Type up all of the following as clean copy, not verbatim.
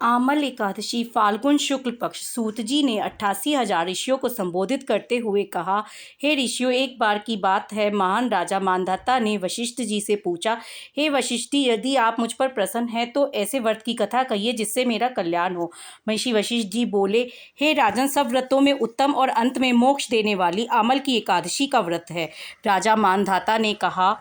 आमल एकादशी फाल्गुन शुक्ल पक्ष। सूत जी ने 88,000 ऋषियों को संबोधित करते हुए कहा, हे ऋषियों, एक बार की बात है, महान राजा मांधाता ने वशिष्ठ जी से पूछा, हे वशिष्ठ जी, यदि आप मुझ पर प्रसन्न हैं तो ऐसे व्रत की कथा कहिए जिससे मेरा कल्याण हो। महर्षि वशिष्ठ जी बोले, हे राजन, सब व्रतों में उत्तम और अंत में मोक्ष देने वाली आमल की एकादशी का व्रत है। राजा मांधाता ने कहा,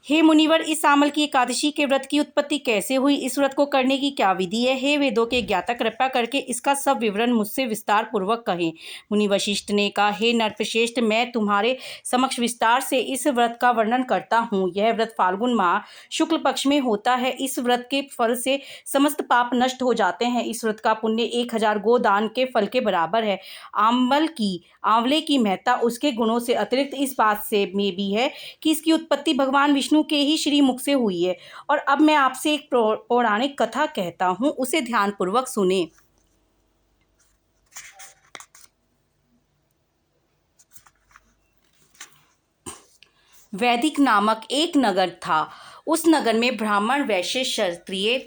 हे मुनिवर, इस आमल की एकादशी के व्रत की उत्पत्ति कैसे हुई? इस व्रत को करने की क्या विधि है? हे वेदों के ज्ञाता, कृपया करके इसका सब विवरण मुझसे विस्तार पूर्वक कहें। मुनि वशिष्ठ ने कहा, हे नरपश्रेष्ठ, मैं तुम्हारे समक्ष विस्तार से इस व्रत का वर्णन करता हूँ। यह व्रत फाल्गुन माह शुक्ल पक्ष में होता है। इस व्रत के फल से समस्त पाप नष्ट हो जाते हैं। इस व्रत का पुण्य 1000 गोदान के फल के बराबर है। आंवले की महत्ता उसके गुणों से अतिरिक्त इस बात से में भी है कि इसकी उत्पत्ति भगवान विष्णु के ही श्री मुख से हुई है। और अब मैं आपसे एक पौराणिक कथा कहता हूँ, उसे ध्यानपूर्वक सुने। वैदिक नामक एक नगर था। उस नगर में ब्राह्मण, वैश्य, क्षत्रिय,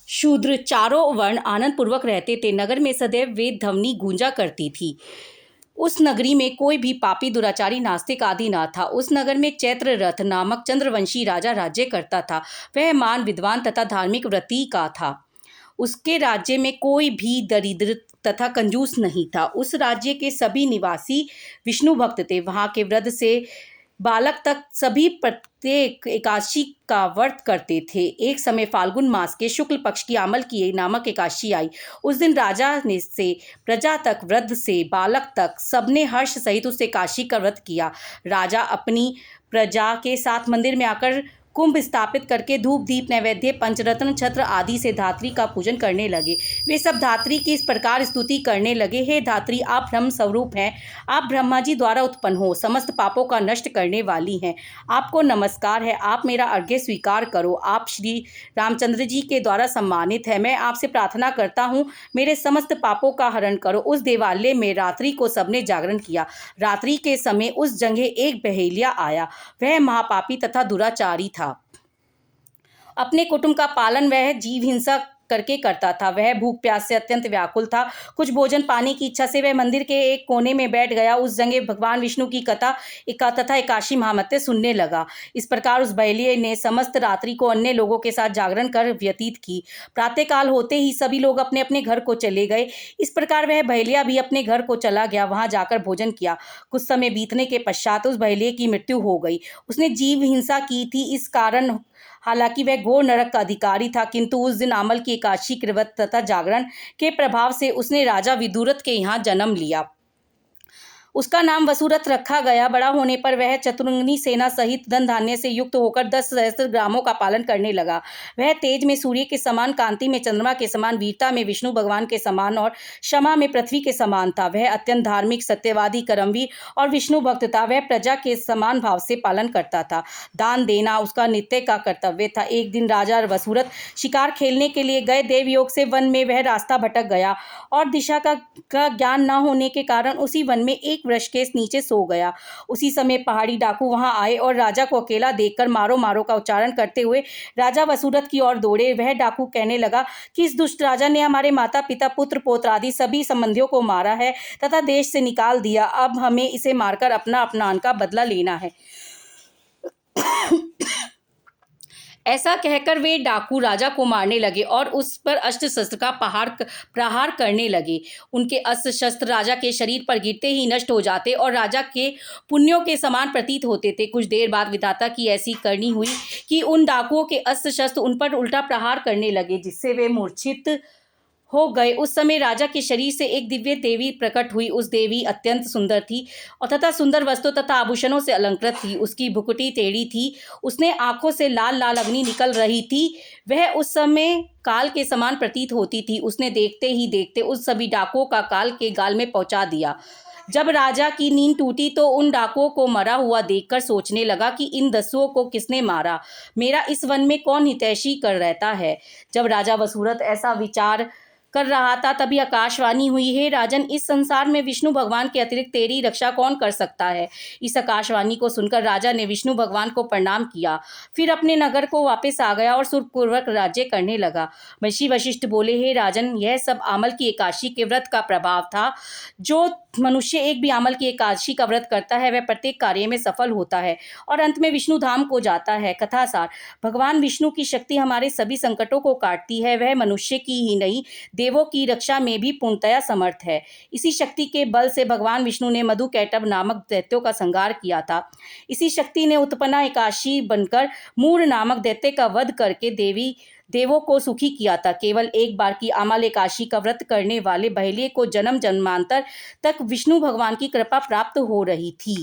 शूद्र चारों वर्ण आनंद पूर्वक रहते थे। नगर में सदैव वेद ध्वनि गूंजा करती थी। उस नगरी में कोई भी पापी, दुराचारी, नास्तिक आदि ना था। उस नगर में चैत्ररथ नामक चंद्रवंशी राजा राज्य करता था। वह महान विद्वान तथा धार्मिक व्रती का था। उसके राज्य में कोई भी दरिद्र तथा कंजूस नहीं था। उस राज्य के सभी निवासी विष्णु भक्त थे। वहाँ के वृद्ध से बालक तक सभी प्रत्येक एकादशी का व्रत करते थे। एक समय फाल्गुन मास के शुक्ल पक्ष की आमल की नामक एकादशी आई। उस दिन राजा ने से प्रजा तक, वृद्ध से बालक तक, सबने हर्ष सहित उस एकादशी का व्रत किया। राजा अपनी प्रजा के साथ मंदिर में आकर कुंभ स्थापित करके धूप, दीप, नैवेद्य, पंचरत्न, छत्र आदि से धात्री का पूजन करने लगे। वे सब धात्री की इस प्रकार स्तुति करने लगे, हे धात्री, आप ब्रह्म स्वरूप हैं। आप ब्रह्मा जी द्वारा उत्पन्न हो, समस्त पापों का नष्ट करने वाली हैं। आपको नमस्कार है। आप मेरा अर्घ्य स्वीकार करो। आप श्री रामचंद्र जी के द्वारा सम्मानित है। मैं आपसे प्रार्थना करता हूँ, मेरे समस्त पापों का हरण करो। उस देवालय में रात्रि को सबने जागरण किया। रात्रि के समय उस जगह एक बहेलिया आया। वह महापापी तथा दुराचारी था। अपने कुटुंब का पालन वह जीव हिंसा करके करता था। वह भूख प्यास से अत्यंत व्याकुल था। कुछ भोजन पाने की इच्छा से वह मंदिर के एक कोने में बैठ गया। उस जगह भगवान विष्णु की कथा तथा एकादशी महात्म्य सुनने लगा। इस प्रकार उस बहेलिये ने समस्त रात्रि को अन्य लोगों के साथ जागरण कर व्यतीत की। प्रातःकाल होते ही सभी लोग अपने अपने घर को चले गए। इस प्रकार वह बहेलिया भी अपने घर को चला गया। वहां जाकर भोजन किया। कुछ समय बीतने के पश्चात उस बहेलिये की मृत्यु हो गई। उसने जीव हिंसा की थी, इस कारण हालांकि वह घोर नरक का अधिकारी था, किंतु उस दिन आमल की एकादशी के व्रत तथा जागरण के प्रभाव से उसने राजा विदुरथ के यहाँ जन्म लिया। उसका नाम वसुरथ रखा गया। बड़ा होने पर वह चतुरंगिनी सेना सहित धन धान्य से युक्त होकर 10 सहस्त्र ग्रामों का पालन करने लगा। वह तेज में सूर्य के समान, कांति में चंद्रमा के समान, वीरता में विष्णु भगवान के समान और क्षमा में पृथ्वी के समान था। वह अत्यंत धार्मिक, सत्यवादी, कर्मवीर और विष्णु भक्त था। वह प्रजा के समान भाव से पालन करता था। दान देना उसका नित्य का कर्तव्य था। एक दिन राजा वसुरथ शिकार खेलने के लिए गए। देवयोग से वन में वह रास्ता भटक गया और दिशा का ज्ञान न होने के कारण उसी वन में एक वृक्ष के नीचे सो गया। उसी समय पहाड़ी डाकू वहां आए और राजा को अकेला देखकर मारो मारो का उच्चारण करते हुए राजा वसुरथ की ओर दौड़े। वह डाकू कहने लगा कि इस दुष्ट राजा ने हमारे माता पिता, पुत्र पौत्र आदि सभी संबंधियों को मारा है तथा देश से निकाल दिया। अब हमें इसे मारकर अपना अपमान का बदला लेना है। ऐसा कहकर वे डाकू राजा को मारने लगे और उस पर अस्त्र शस्त्र का प्रहार करने लगे। उनके अस्त्र शस्त्र राजा के शरीर पर गिरते ही नष्ट हो जाते और राजा के पुण्यों के समान प्रतीत होते थे। कुछ देर बाद विधाता की ऐसी करनी हुई कि उन डाकुओं के अस्त्र शस्त्र उन पर उल्टा प्रहार करने लगे, जिससे वे मूर्छित हो गए। उस समय राजा के शरीर से एक दिव्य देवी प्रकट हुई। उस देवी अत्यंत सुंदर थी और तथा सुंदर वस्त्रों तथा आभूषणों से अलंकृत थी। उसकी भुकुटी टेढ़ी थी। उसने आंखों से लाल लाल अग्नि निकल रही थी। वह उस समय काल के समान प्रतीत होती थी। उसने देखते ही देखते उस सभी डाकुओं का काल के गाल में पहुंचा दिया। जब राजा की नींद टूटी तो उन डाकुओं को मरा हुआ देखकर सोचने लगा कि इन दस्युओं को किसने मारा, मेरा इस वन में कौन हितैषी कर रहता है। जब राजा वसुरथ ऐसा विचार कर रहा था, तभी आकाशवाणी हुई, हे राजन, इस संसार में विष्णु भगवान के अतिरिक्त तेरी रक्षा कौन कर सकता है। इस आकाशवाणी को सुनकर राजा ने विष्णु भगवान को प्रणाम किया, फिर अपने नगर को वापस आ गया और सुखपूर्वक राज्य करने लगा। महर्षि वशिष्ठ बोले, हे राजन, यह सब आमल की एकादशी के व्रत का प्रभाव था। जो मनुष्य एक भी आमल की एकादशी का व्रत करता है वह प्रत्येक कार्य में सफल होता है और अंत में विष्णु धाम को जाता है। कथासार, भगवान विष्णु की शक्ति हमारे सभी संकटों को काटती है। वह मनुष्य की ही नहीं, देवों की रक्षा में भी पूर्णतया समर्थ है। इसी शक्ति के बल से भगवान विष्णु ने मधुकैटभ नामक दैत्यों का संहार किया था। इसी शक्ति ने उत्पन्ना एकादशी बनकर मूर नामक दैत्य का वध करके देवों को सुखी किया था। केवल एक बार की आमल एकादशी का व्रत करने वाले बहेलिये को जन्म जन्मांतर तक विष्णु भगवान की कृपा प्राप्त हो रही थी।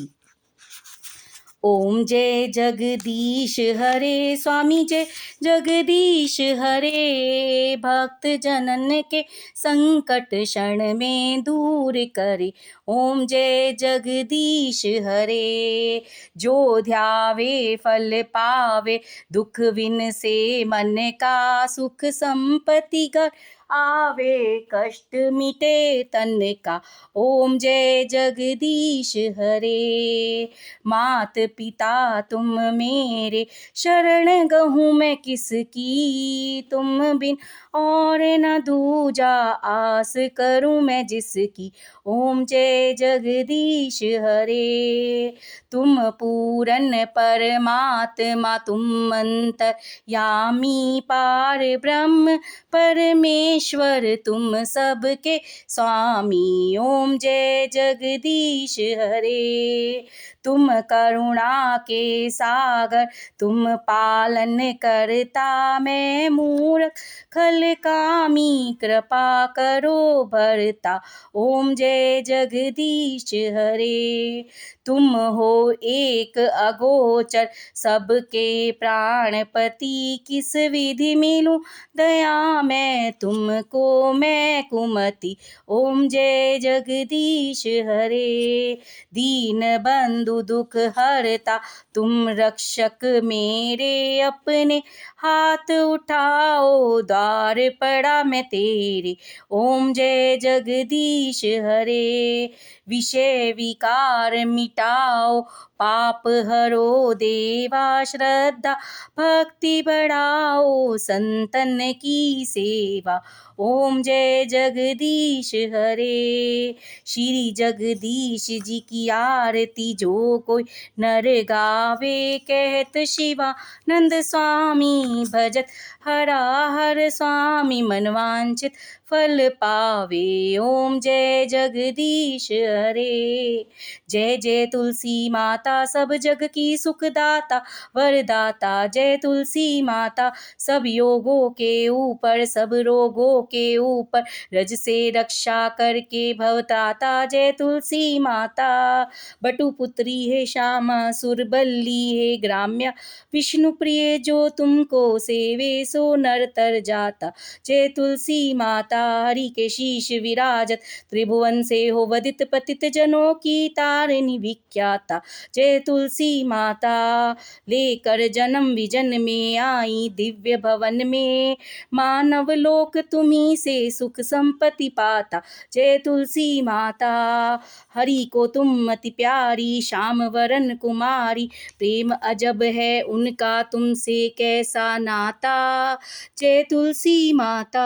ओम जय जगदीश हरे, स्वामी जय जगदीश हरे, भक्त जनन के संकट क्षण में दूर करे। ओम जय जगदीश हरे, जो ध्यावे फल पावे, दुख विन से मन का सुख संपत्ति घर आवे, कष्ट मिटे तन का। ओम जय जगदीश हरे, मात पिता तुम मेरे, शरण गहूँ मैं किसकी, तुम बिन और न दूजा, आस करूँ मैं जिसकी। ओम जय जगदीश हरे, तुम पूरन परमात्मा, तुम अंतर्यामी पार ब्रह्म परमेश्वर, तुम सबके स्वामी। ओम जय जगदीश हरे, तुम करुणा के सागर, तुम पालन करता, मैं मूर्ख खल कामी, कृपा करो भरता। ओम जय जगदीश हरे, तुम हो एक अगोचर, सबके प्राणपति, किस विधि मिलूं दया मैं तुमको, मैं कुमति। ओम जय जगदीश हरे, दीन बंधु दुख हरता, तुम रक्षक मेरे, अपने हाथ उठाओ, द्वार पड़ा मैं तेरे। ओम जय जगदीश हरे, विषय विकार मिटाओ, पाप हरो देवा, श्रद्धा भक्ति बढ़ाओ, संतन की सेवा। ओम जय जगदीश हरे, श्री जगदीश जी की आरती जो कोई नर गावे, कहत शिवानंद स्वामी भजत हरा हर स्वामी, मनवांछित फल पावे। ओम जय जगदीश हरे, जय जय तुलसी माता, सब जग की सुखदाता वरदाता। जय तुलसी माता, सब योगों के ऊपर, सब रोगों के ऊपर, रज से रक्षा करके भवत्राता। जय तुलसी माता, बटुपुत्री है श्यामा, सुरबल्ली है ग्राम्या, विष्णु प्रिय जो तुमको सेवे, सो नर तर जाता। जय तुलसी माता, हरि के शीश विराजत, त्रिभुवन से हो वदित, पतित जनों की तारिणी विख्याता। जय तुलसी माता, लेकर जन्म विजन में आई, दिव्य भवन में मानव लोक तुम्ही से सुख संपत्ति पाता। जय तुलसी माता, हरि को तुम अति प्यारी, श्याम वरन कुमारी, प्रेम अजब है उनका तुमसे कैसा नाता। जय तुलसी माता।